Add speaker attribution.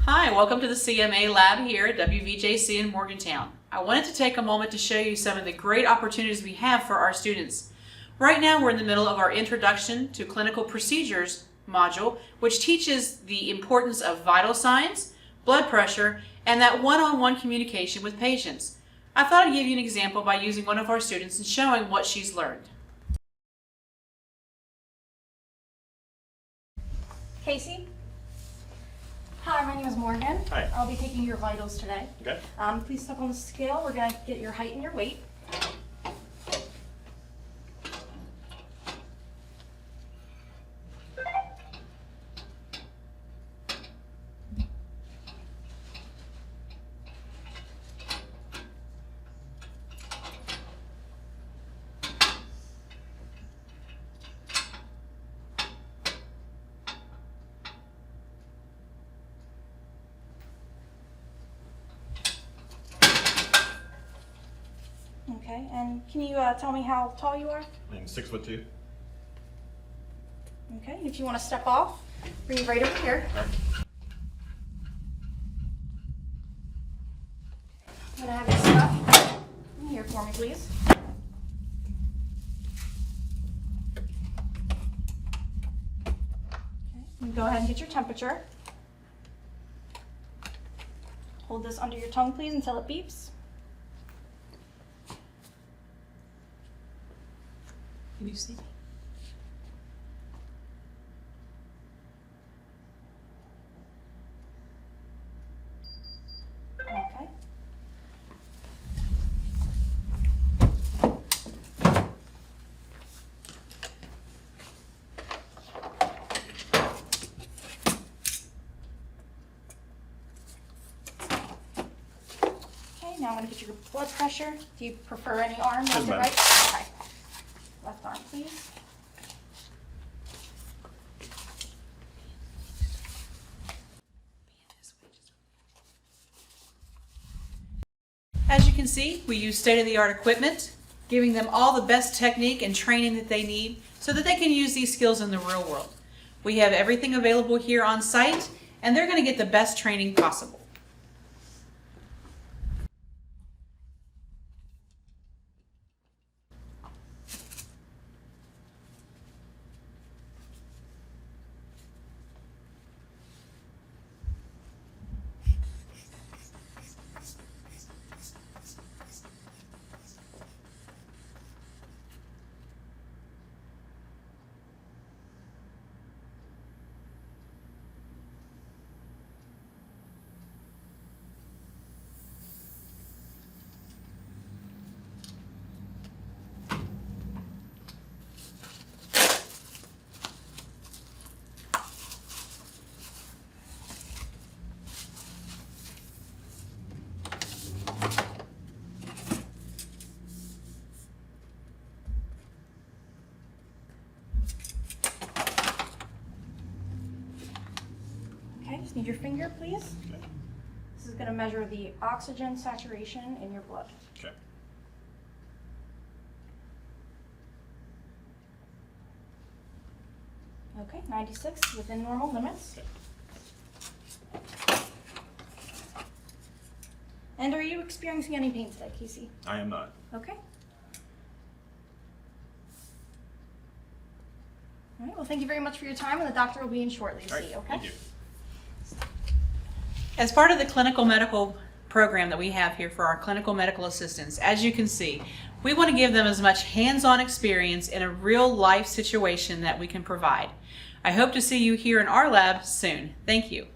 Speaker 1: Hi, welcome to the CMA lab here at WVJC in Morgantown. I wanted to take a moment to show you some of the great opportunities we have for our students. Right now we're in the middle of our Introduction to Clinical Procedures module, which teaches the importance of vital signs, blood pressure, and that one-on-one communication with patients. I thought I'd give you an example by using one of our students and showing what she's learned.
Speaker 2: Casey? Hi, my name is Morgan.
Speaker 3: Hi.
Speaker 2: I'll be taking your vitals today.
Speaker 3: Okay.
Speaker 2: Please step on the scale. We're going to get your height and your weight. Okay, and can you tell me how tall you are?
Speaker 3: I'm 6'2".
Speaker 2: Okay, and if you want to step off, bring it right over here.
Speaker 3: All right.
Speaker 2: I'm going to have you step in here for me, please. Okay, you go ahead and get your temperature. Hold this under your tongue, please, until it beeps.
Speaker 1: Can you see me?
Speaker 2: Okay. Okay, now I'm going to get your blood pressure. Do you prefer any arm, left or
Speaker 3: Doesn't
Speaker 2: right?
Speaker 3: matter.
Speaker 2: Okay. Left arm, please.
Speaker 1: As you can see, we use state-of-the-art equipment, giving them all the best technique and training that they need so that they can use these skills in the real world. We have everything available here on site, and they're going to get the best training possible.
Speaker 2: Okay, just need your finger, please.
Speaker 3: Okay.
Speaker 2: This is going to measure the oxygen saturation in your blood.
Speaker 3: Okay.
Speaker 2: Okay, 96, within normal limits.
Speaker 3: Okay.
Speaker 2: And are you experiencing any pain today, Casey?
Speaker 3: I am not.
Speaker 2: Okay. All right, well, thank you very much for your time, and the doctor will be in shortly to
Speaker 3: All right.
Speaker 2: see you, okay?
Speaker 3: Thank you.
Speaker 1: As part of the clinical medical program that we have here for our clinical medical assistants, as you can see, we want to give them as much hands-on experience in a real life situation that we can provide. I hope to see you here in our lab soon. Thank you.